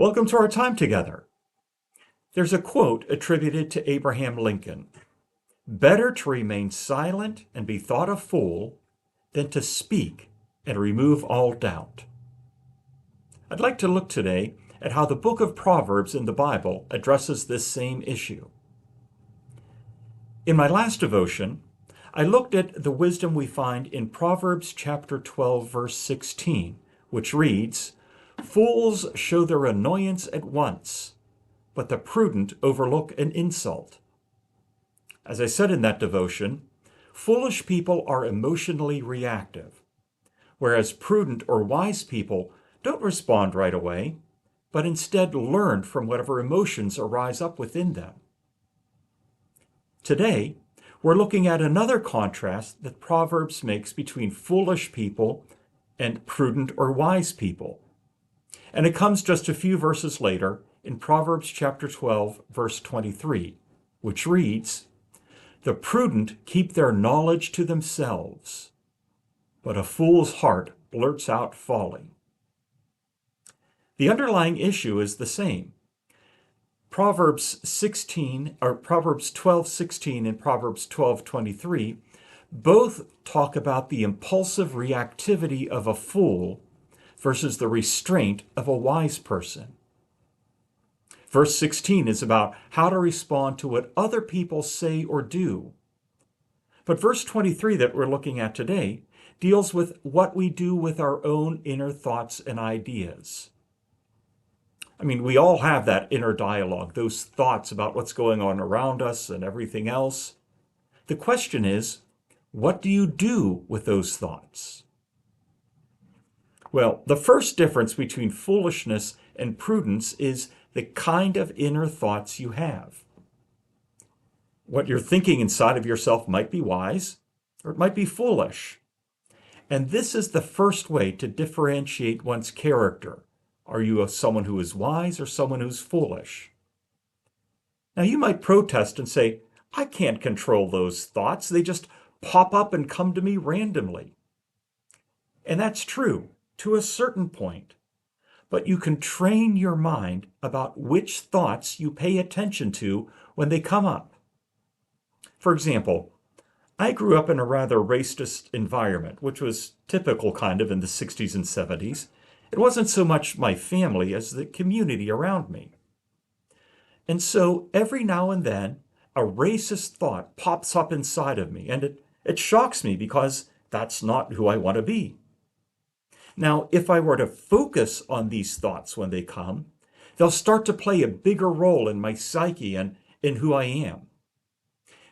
Welcome to our time together. There's a quote attributed to Abraham Lincoln: "Better to remain silent and be thought a fool than to speak and remove all doubt." I'd like to look today at how the book of Proverbs in the Bible addresses this same issue. In my last devotion, I looked at the wisdom we find in Proverbs chapter 12, verse 16, which reads, "Fools show their annoyance at once, but the prudent overlook an insult." As I said in that devotion, foolish people are emotionally reactive, whereas prudent or wise people don't respond right away, but instead learn from whatever emotions arise up within them. Today, we're looking at another contrast that Proverbs makes between foolish people and prudent or wise people. And it comes just a few verses later in Proverbs chapter 12, verse 23, which reads, "The prudent keep their knowledge to themselves, but a fool's heart blurts out folly." The underlying issue is the same. Proverbs 12:16 and Proverbs 12:23 both talk about the impulsive reactivity of a fool versus the restraint of a wise person. Verse 16 is about how to respond to what other people say or do. But verse 23 that we're looking at today deals with what we do with our own inner thoughts and ideas. I mean, we all have that inner dialogue, those thoughts about what's going on around us and everything else. The question is, what do you do with those thoughts? Well, the first difference between foolishness and prudence is the kind of inner thoughts you have. What you're thinking inside of yourself might be wise, or it might be foolish. And this is the first way to differentiate one's character. Are you someone who is wise or someone who's foolish? Now, you might protest and say, "I can't control those thoughts. They just pop up and come to me randomly." And that's true to a certain point. But you can train your mind about which thoughts you pay attention to when they come up. For example, I grew up in a rather racist environment, which was typical kind of in the 60s and 70s. It wasn't so much my family as the community around me. And so every now and then, a racist thought pops up inside of me, and it shocks me because that's not who I want to be. Now, if I were to focus on these thoughts when they come, they'll start to play a bigger role in my psyche and in who I am.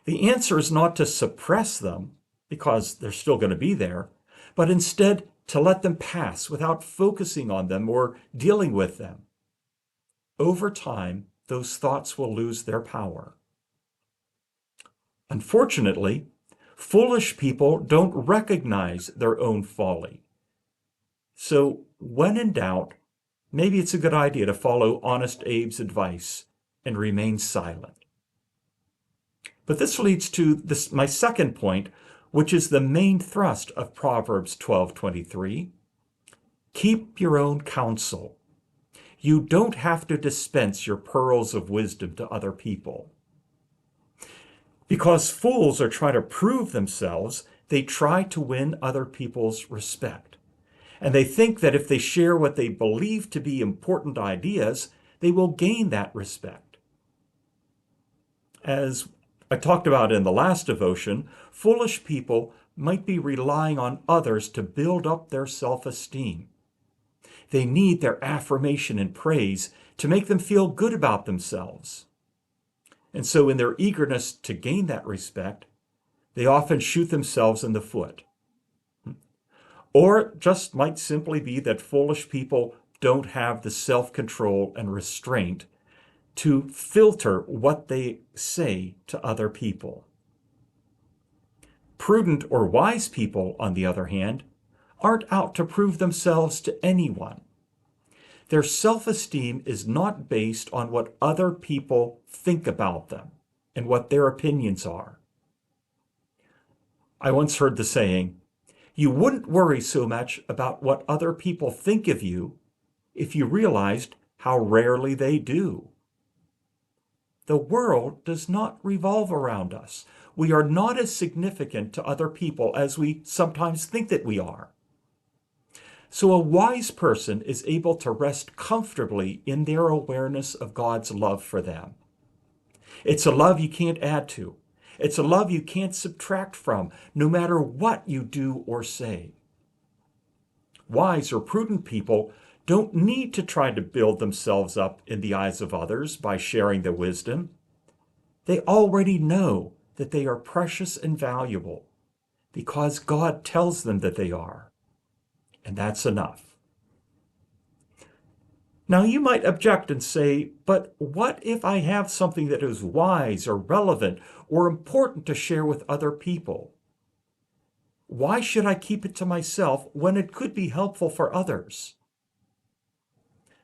The answer is not to suppress them, because they're still going to be there, but instead to let them pass without focusing on them or dealing with them. Over time, those thoughts will lose their power. Unfortunately, foolish people don't recognize their own folly. So when in doubt, maybe it's a good idea to follow Honest Abe's advice and remain silent. But this leads to my second point, which is the main thrust of Proverbs 12:23. Keep your own counsel. You don't have to dispense your pearls of wisdom to other people. Because fools are trying to prove themselves, they try to win other people's respect. And they think that if they share what they believe to be important ideas, they will gain that respect. As I talked about in the last devotion, foolish people might be relying on others to build up their self-esteem. They need their affirmation and praise to make them feel good about themselves. And so in their eagerness to gain that respect, they often shoot themselves in the foot. Or it just might simply be that foolish people don't have the self-control and restraint to filter what they say to other people. Prudent or wise people, on the other hand, aren't out to prove themselves to anyone. Their self-esteem is not based on what other people think about them and what their opinions are. I once heard the saying, "You wouldn't worry so much about what other people think of you if you realized how rarely they do. The world does not revolve around us. We are not as significant to other people as we sometimes think that we are. So a wise person is able to rest comfortably in their awareness of God's love for them. It's a love you can't add to. It's a love you can't subtract from, no matter what you do or say. Wise or prudent people don't need to try to build themselves up in the eyes of others by sharing their wisdom. They already know that they are precious and valuable because God tells them that they are. And that's enough. Now you might object and say, but what if I have something that is wise or relevant or important to share with other people? Why should I keep it to myself when it could be helpful for others?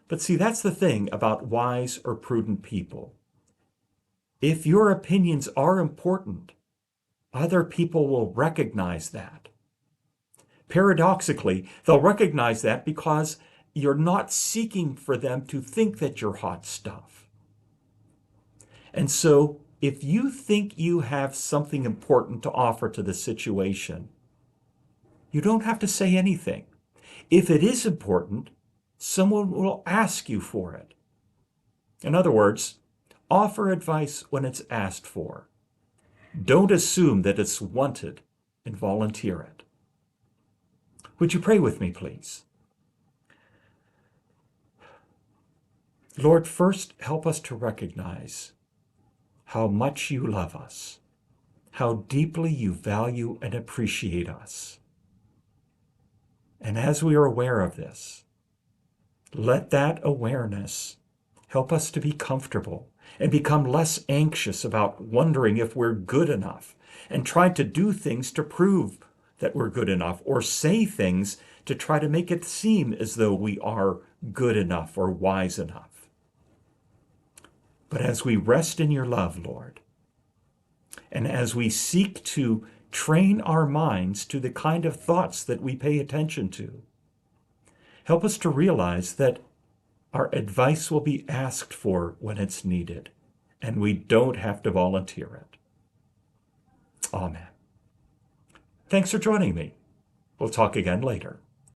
But see, that's the thing about wise or prudent people. If your opinions are important, other people will recognize that. Paradoxically, they'll recognize that because you're not seeking for them to think that you're hot stuff. And so, if you think you have something important to offer to the situation, you don't have to say anything. If it is important, someone will ask you for it. In other words, offer advice when it's asked for. Don't assume that it's wanted and volunteer it. Would you pray with me, please? Lord, first help us to recognize how much you love us, how deeply you value and appreciate us. And as we are aware of this, let that awareness help us to be comfortable and become less anxious about wondering if we're good enough and try to do things to prove that we're good enough or say things to try to make it seem as though we are good enough or wise enough. But as we rest in your love, Lord, and as we seek to train our minds to the kind of thoughts that we pay attention to, help us to realize that our advice will be asked for when it's needed, and we don't have to volunteer it. Amen. Thanks for joining me. We'll talk again later.